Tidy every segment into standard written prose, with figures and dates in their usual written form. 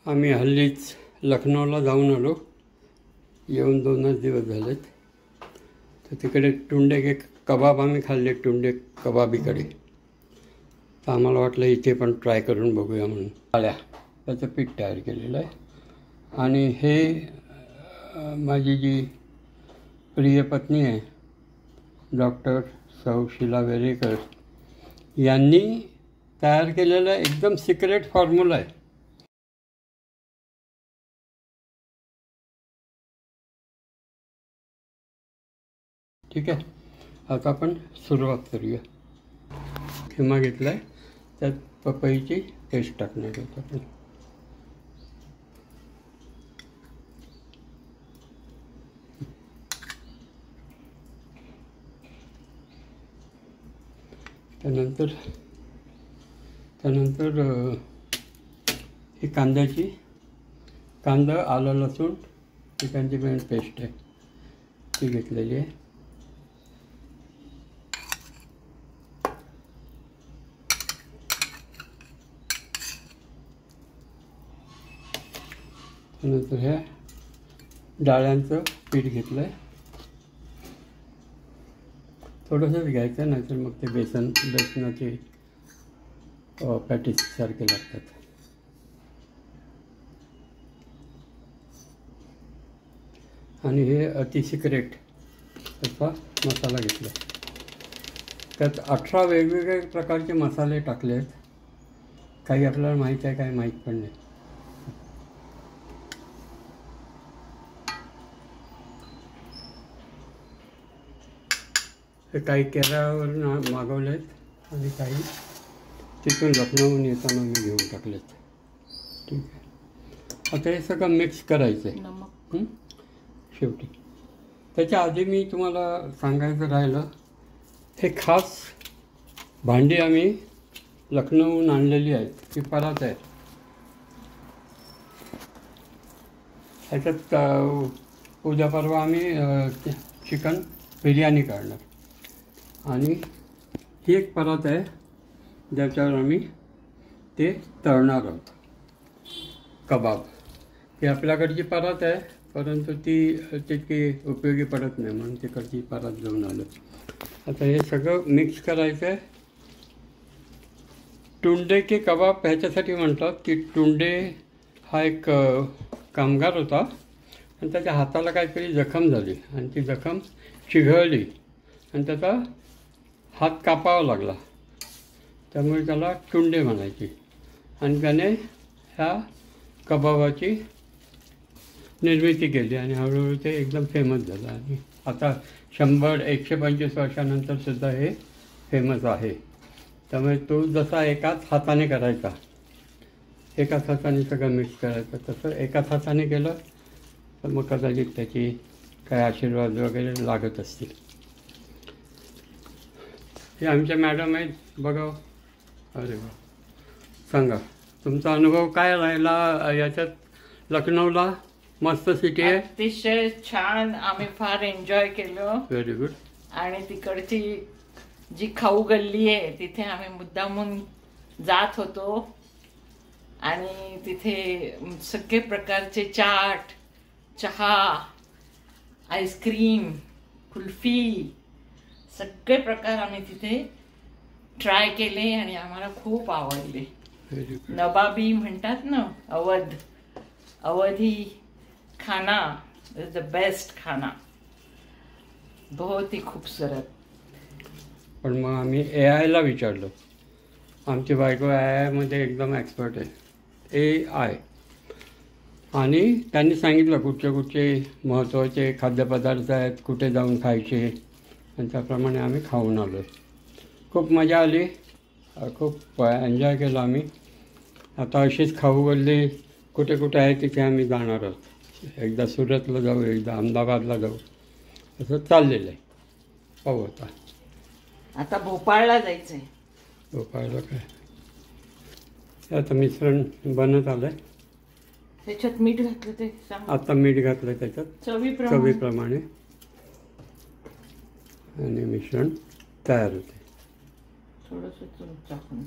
आम्ही हल्लीच लखनौला जाऊन आलो. येऊन 2च दिवस झालेत. तर तिकडे टुंडे के कबाब आम्ही खाल्ले, टुंडे कबाबीकडे. तर आम्हाला वाटलं इथे पण ट्राय करून बघूया म्हणून. आळ्या त्याचं पीठ तयार केलेलं आहे. आणि हे माझी जी प्रिय पत्नी आहे डॉक्टर सौ शीला वेरेकर यांनी तयार केलेला एकदम सिक्रेट फॉर्म्युला आहे. ठीक आहे, आता आपण सुरुवात करूया. खिमा घेतला आहे, त्यात पपईची पेस्ट टाकणार आहोत आपण. त्यानंतर ही कांदा आलं लसूण चिकनची पण पेस्ट आहे ती घेतलेली आहे. त्यानंतर ह्या डाळ्यांचं पीठ घेतलं आहे. थोडंसंच घ्यायचं, नाहीतर मग ते बेसनाचे पॅटीससारखे लागतात. आणि हे अति सिक्रेट असा मसाला घेतला. त्यात 18 वेगवेगळे प्रकारचे मसाले टाकले आहेत. काही आपल्याला माहीत आहे, काही माहीत पण नाही. हे काही केरळवरून मागवले आहेत आणि काही तिथून लखनौहून येताना मी घेऊन टाकलेत. ठीक आहे, आता हे सगळं मिक्स करायचं आहे शेवटी. त्याच्या आधी मी तुम्हाला सांगायचं राहिलं, हे खास भांडी आम्ही लखनौहून आणलेली आहेत. ती परात आहे. ह्याच्यात उद्या परवा आम्ही चिकन बिर्याणी काढणार. आणि ही एक परात आहे ज्याच्यावर आम्ही ते तळणार आहोत कबाब. ही आपल्याकडची परात आहे, परंतु ती तितकी उपयोगी पडत नाही म्हणून तिकडची परात घेऊन आलो. आता हे सगळं मिक्स करायचं आहे. टुंडे के कबाब ह्याच्यासाठी म्हणतात की टुंडे हा एक कामगार होता आणि त्याच्या हाताला काहीतरी जखम झाली आणि ती जखम चिघळली आणि त्याचा हात कापावा लागला. त्यामुळे त्याला टुंडे म्हणायची. आणि त्याने ह्या कबाबाची निर्मिती केली आणि हळूहळू ते एकदम फेमस झालं. आणि आता 100-125 वर्षानंतरसुद्धा हे फेमस आहे. त्यामुळे तो जसा एकाच हाताने करायचा, एकाच हाताने सगळं मिक्स करायचं, तसं एकाच हाताने केलं तर मग कदाचित त्याची काही आशीर्वाद वगैरे लागत असतील. हे आमच्या मॅडम आहेत बघा. अरे वा, सांगा तुमचा अनुभव काय राहिला याच्यात. लखनौला मस्त सिटी आहे, अतिशय छान. आम्ही फार एन्जॉय केलं. Very good. आणि तिकडची जी खाऊ गल्ली आहे तिथे आम्ही मुद्दामून जात होतो आणि तिथे सगळे प्रकारचे चाट, चहा, आईस्क्रीम, कुल्फी सगळे प्रकार आम्ही तिथे ट्राय केले आणि आम्हाला खूप आवडले. नवाबी म्हणतात ना, अवधी खाना इज द बेस्ट खाना. बहुत ही खूबसूरत. पण मग आम्ही AI ला विचारलं. आमची बायको AI मध्ये एकदम एक्सपर्ट आहे, AI. आणि त्यांनी सांगितलं कुठचे महत्त्वाचे खाद्यपदार्थ आहेत, कुठे जाऊन खायचे, आणि त्याप्रमाणे आम्ही खाऊन आलो. खूप मजा आली, खूप एन्जॉय केलं आम्ही. आता अशीच खाऊ गल्ली कुठे कुठे आहे तिथे आम्ही जाणार आहोत. एकदा सुरतला जाऊ, एकदा अहमदाबादला जाऊ, असं चाललेलं आहे. पाहू आता भोपाळला जायचं आहे. भोपाळला काय आता मिश्रण बनत आलं आहे. त्याच्यात मीठ घातलं ते सांग. आता मीठ घातलं त्याच्यात चवीप्रमाणे आणि मिश्रण तयार होते. थोडंसं चाकून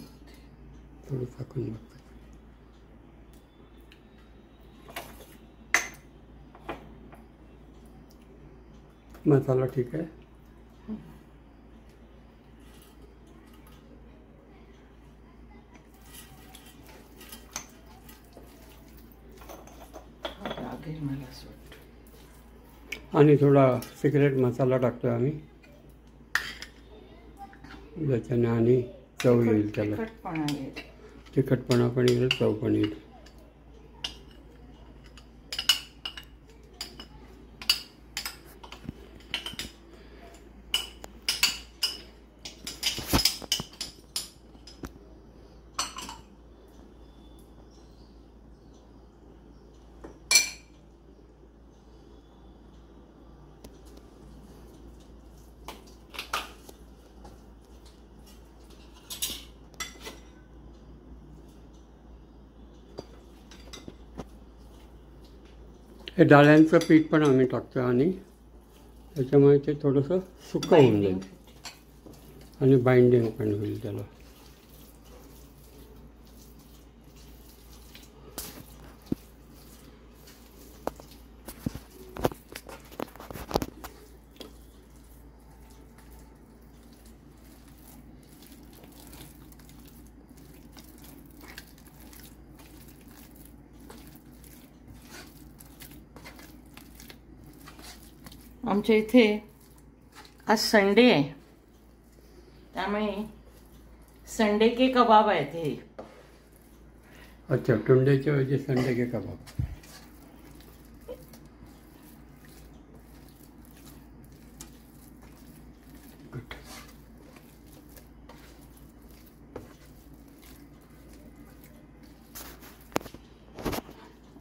बघतो. मसाला ठीक आहे. लागेल मला असं वाटतं. आणि थोडा सिक्रेट मसाला टाकतोय आम्ही, ज्याच्याने आणि चव येईल त्याला. तिखटपणा येईल. तिखटपणा पण येईल, चव पण येईल. हे डाळ्यांचं पीठ पण आम्ही टाकतो आणि त्याच्यामुळे ते थोडंसं सुकं होऊन जाईल आणि बाइंडिंग पण होईल त्याला. आमच्या इथे आज संडे आहे, त्यामुळे संडे के कबाब आहेत हे. अच्छा, टुंड्याच्या ऐवजी संडे के कबाब. गुड.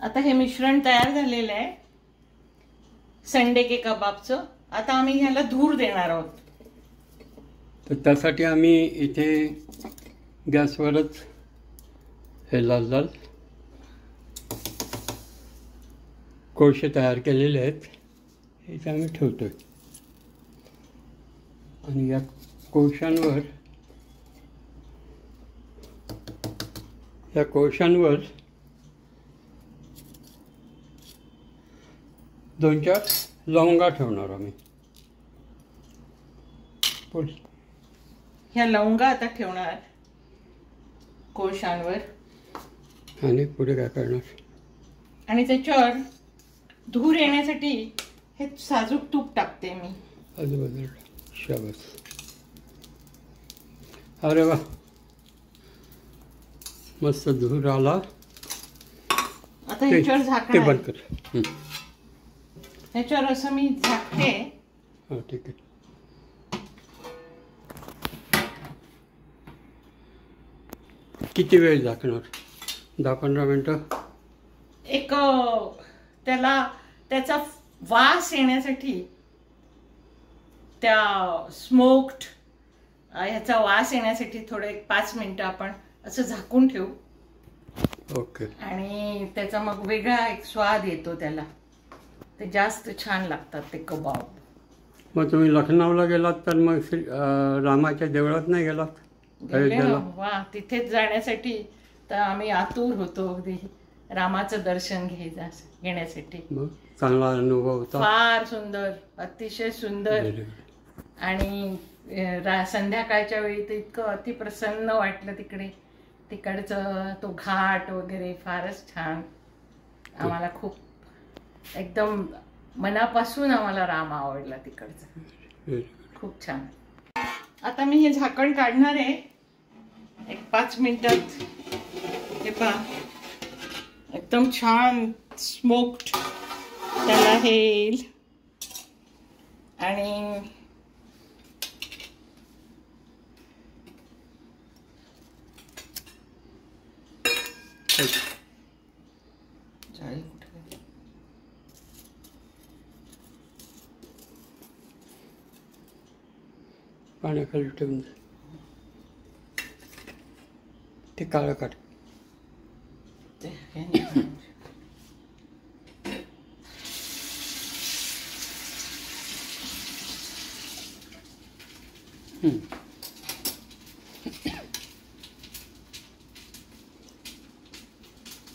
आता हे मिश्रण तयार झालेलं आहे संडे के कबाबचं. आता आम्ही ह्याला धूर देणार आहोत. तर त्यासाठी आम्ही इथे गॅसवरच हे लाल लाल कोळसे तयार केलेले आहेत, इथे आम्ही ठेवतोय. आणि या कोळशांवर दोन चार लवंगा ठेवणार आम्ही. पुढे ह्या लवंगा आता ठेवणार कोळशांवर. आणि पुढे काय करणार? आणि त्याच्यावर धूर येण्यासाठी हे साजूक तूप टाकते मी आजूबाजूला. शाबास. अरे वा, मस्त धूर आला. आता ह्याच्यावर ते झाकण बंद कर. ह्याच्यावर असं मी झाकते. हां, ठीक आहे. किती वेळ झाकणार? 10-15 मिनटं. एक त्याचा वास येण्यासाठी, त्या स्मोक्ड ह्याचा वास येण्यासाठी थोडं 5 मिनिटं आपण असं झाकून ठेवू. ओके. आणि त्याचा मग वेगळा एक स्वाद येतो त्याला. ते जास्त छान लागतात ते कबाब. मग तुम्ही लखनौला गेलात तर मग रामाच्या देवळात नाही गेलात? अयोध्येला? वा, तिथेच जाण्यासाठी तर आम्ही आतुर होतो अगदी रामाचं दर्शन घेण्यासाठी. मग चांगला अनुभव होता? फार सुंदर, अतिशय सुंदर. आणि संध्याकाळच्या वेळी तर इतकं अतिप्रसन्न वाटलं तिकडे. तिकडचं तो घाट वगैरे फारच छान. आम्हाला खूप एकदम मनापासून आम्हाला राम आवडला तिकडचा. खूप छान. आता मी हे झाकण काढणार आहे एक 5 मिनिटात. हे पहा, एकदम छान स्मोक्ड त्याला हे येईल. आणि पाण्याखाली ठेवून ते काळं काढ.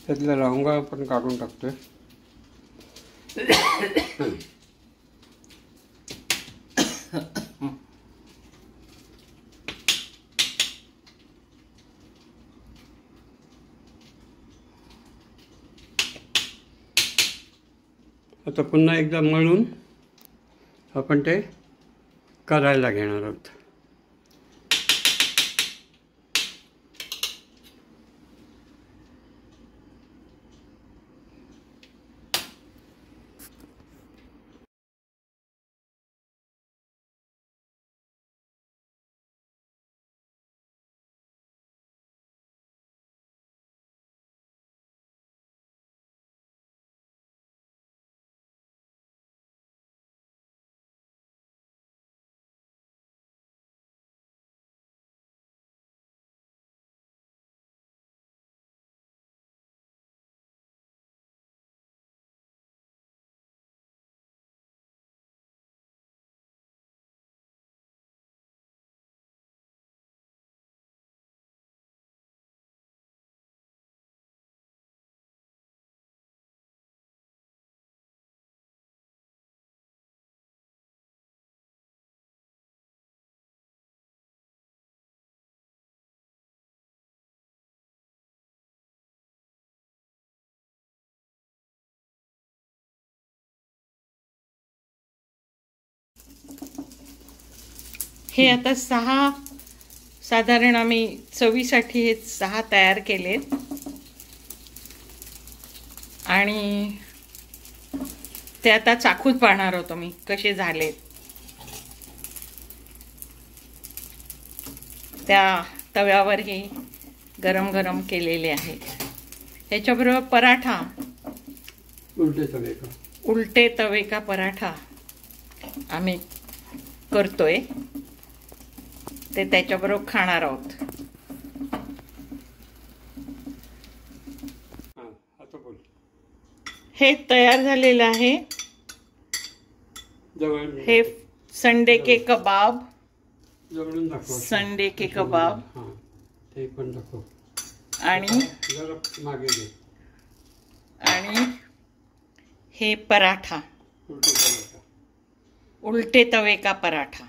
त्यातल्या लवंगा आपण काढून टाकतोय. आता पुन्हा एकदा मळून आपण ते करायला घेणार आहोत. हे आता 6 साधारण आम्ही चवीसाठी हे 6 तयार केलेत आणि ते आता चाखून पाहणार होतो मी कसे झालेत. त्या तव्यावर हे गरम गरम केलेले आहेत. त्याच्याबरोबर पराठा, उलटे तवे का पराठा आम्ही करतोय, ते त्याच्याबरोबर खाणार आहोत. हे तयार झालेलं आहे. हे संडे के कबाब, संडे के कबाब आणि हे पराठा, उलटे तवे का पराठा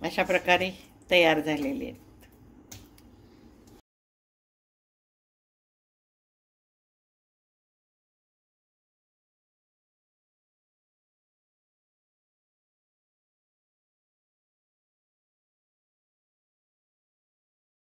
अशा प्रकारे तयार झालेले आहेत.